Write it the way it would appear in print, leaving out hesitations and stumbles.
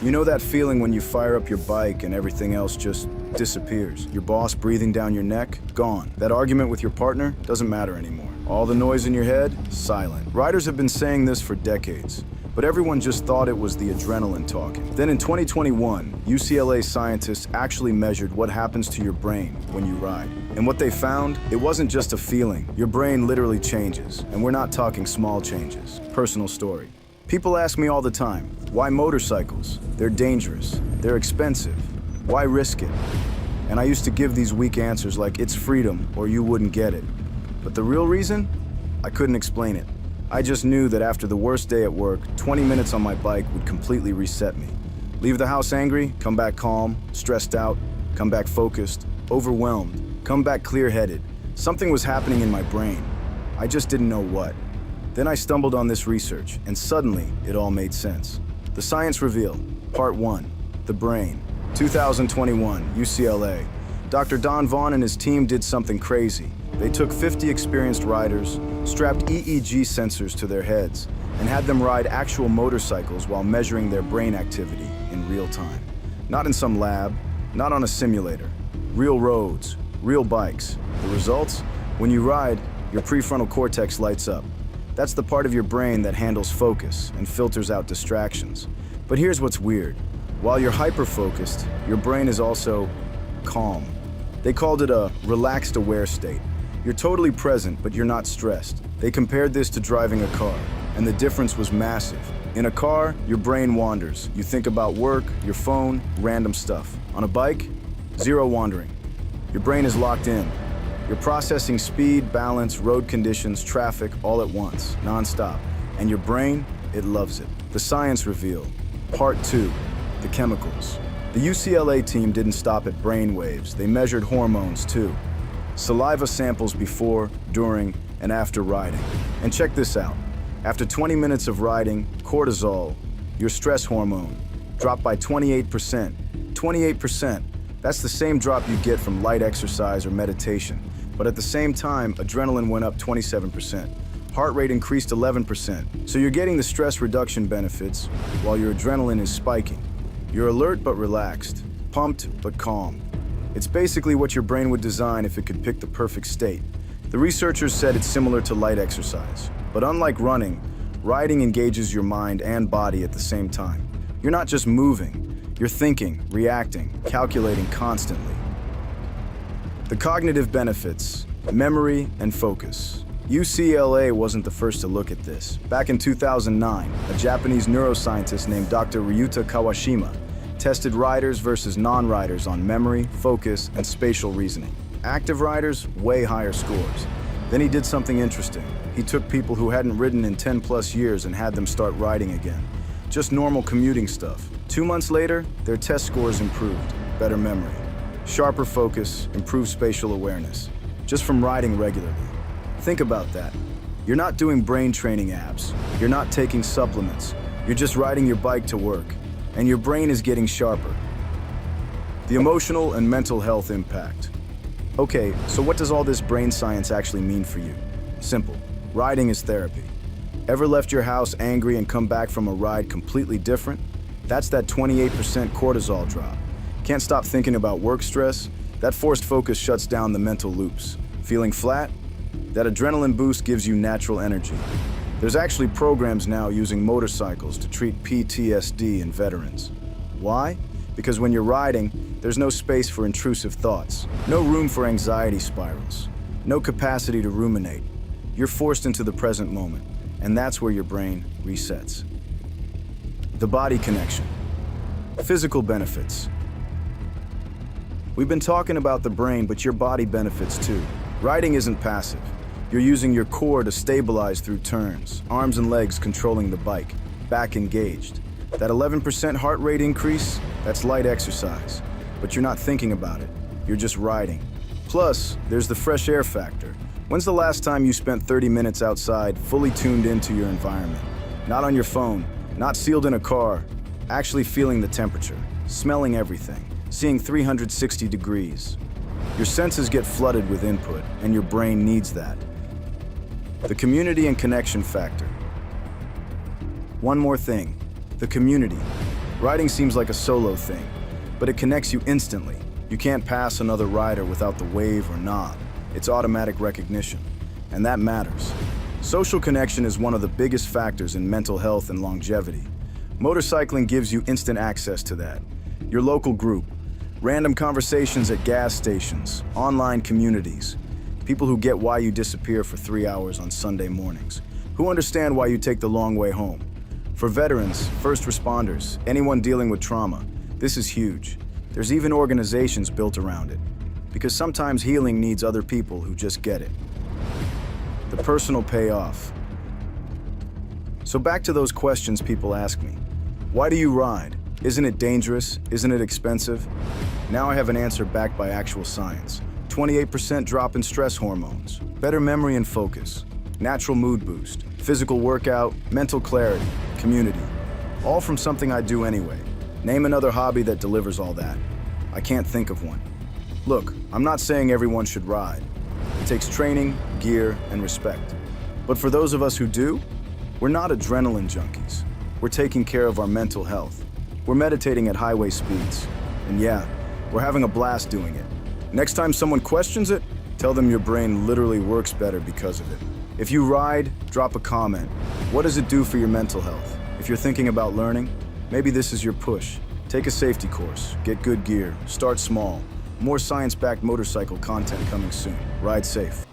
You know that feeling when you fire up your bike and everything else just disappears? Your boss breathing down your neck? Gone. That argument with your partner? Doesn't matter anymore. All the noise in your head? Silent. Riders have been saying this for decades, but everyone just thought it was the adrenaline talking. Then in 2021, UCLA scientists actually measured what happens to your brain when you ride. And what they found, it wasn't just a feeling. Your brain literally changes, and we're not talking small changes. Personal story. People ask me all the time, why motorcycles? They're dangerous. They're expensive. Why risk it? And I used to give these weak answers like it's freedom or you wouldn't get it. But the real reason? I couldn't explain it. I just knew that after the worst day at work, 20 minutes on my bike would completely reset me. Leave the house angry, come back calm, stressed out, come back focused, overwhelmed, come back clear-headed. Something was happening in my brain. I just didn't know what. Then I stumbled on this research, and suddenly it all made sense. The Science Reveal, Part 1, The Brain, 2021, UCLA. Dr. Don Vaughn and his team did something crazy. They took 50 experienced riders, strapped EEG sensors to their heads, and had them ride actual motorcycles while measuring their brain activity in real time. Not in some lab, not on a simulator. Real roads, real bikes. The results? When you ride, your prefrontal cortex lights up. That's the part of your brain that handles focus and filters out distractions. But here's what's weird. While you're hyper-focused, your brain is also calm. They called it a relaxed aware state. You're totally present, but you're not stressed. They compared this to driving a car, and the difference was massive. In a car, your brain wanders. You think about work, your phone, random stuff. On a bike, zero wandering. Your brain is locked in. You're processing speed, balance, road conditions, traffic, all at once, non-stop. And your brain, it loves it. The Science Reveal, Part 2, The Chemicals. The UCLA team didn't stop at brain waves. They measured hormones too. Saliva samples before, during, and after riding. And check this out. After 20 minutes of riding, cortisol, your stress hormone, dropped by 28%. 28%. That's the same drop you get from light exercise or meditation. But at the same time, adrenaline went up 27%. Heart rate increased 11%. So you're getting the stress reduction benefits while your adrenaline is spiking. You're alert but relaxed, pumped but calm. It's basically what your brain would design if it could pick the perfect state. The researchers said it's similar to light exercise. But unlike running, riding engages your mind and body at the same time. You're not just moving, you're thinking, reacting, calculating constantly. The cognitive benefits, memory and focus. UCLA wasn't the first to look at this. Back in 2009, a Japanese neuroscientist named Dr. Ryuta Kawashima tested riders versus non-riders on memory, focus, and spatial reasoning. Active riders, way higher scores. Then he did something interesting. He took people who hadn't ridden in 10 plus years and had them start riding again. Just normal commuting stuff. 2 months later, their test scores improved. Better memory, sharper focus, improved spatial awareness, just from riding regularly. Think about that. You're not doing brain training apps. You're not taking supplements. You're just riding your bike to work, and your brain is getting sharper. The emotional and mental health impact. Okay, so what does all this brain science actually mean for you? Simple. Riding is therapy. Ever left your house angry and come back from a ride completely different? That's that 28% cortisol drop. Can't stop thinking about work stress? That forced focus shuts down the mental loops. Feeling flat? That adrenaline boost gives you natural energy. There's actually programs now using motorcycles to treat PTSD in veterans. Why? Because when you're riding, there's no space for intrusive thoughts, no room for anxiety spirals, no capacity to ruminate. You're forced into the present moment, and that's where your brain resets. The body connection. Physical benefits. We've been talking about the brain, but your body benefits too. Riding isn't passive. You're using your core to stabilize through turns, arms and legs controlling the bike, back engaged. That 11% heart rate increase, that's light exercise. But you're not thinking about it, you're just riding. Plus, there's the fresh air factor. When's the last time you spent 30 minutes outside, fully tuned into your environment? Not on your phone, not sealed in a car, actually feeling the temperature, smelling everything, seeing 360 degrees. Your senses get flooded with input, and your brain needs that. The community and connection factor. One more thing, the community. Riding seems like a solo thing, but it connects you instantly. You can't pass another rider without the wave or nod. It's automatic recognition, and that matters. Social connection is one of the biggest factors in mental health and longevity. Motorcycling gives you instant access to that. Your local group, random conversations at gas stations, online communities, people who get why you disappear for 3 hours on Sunday mornings, who understand why you take the long way home. For veterans, first responders, anyone dealing with trauma, this is huge. There's even organizations built around it, because sometimes healing needs other people who just get it. The personal payoff. So back to those questions people ask me. Why do you ride? Isn't it dangerous? Isn't it expensive? Now I have an answer backed by actual science. 28% drop in stress hormones, better memory and focus, natural mood boost, physical workout, mental clarity, community. All from something I do anyway. Name another hobby that delivers all that. I can't think of one. Look, I'm not saying everyone should ride. It takes training, gear, and respect. But for those of us who do, we're not adrenaline junkies. We're taking care of our mental health. We're meditating at highway speeds. And yeah, we're having a blast doing it. Next time someone questions it, tell them your brain literally works better because of it. If you ride, drop a comment. What does it do for your mental health? If you're thinking about learning, maybe this is your push. Take a safety course, get good gear, start small. More science-backed motorcycle content coming soon. Ride safe.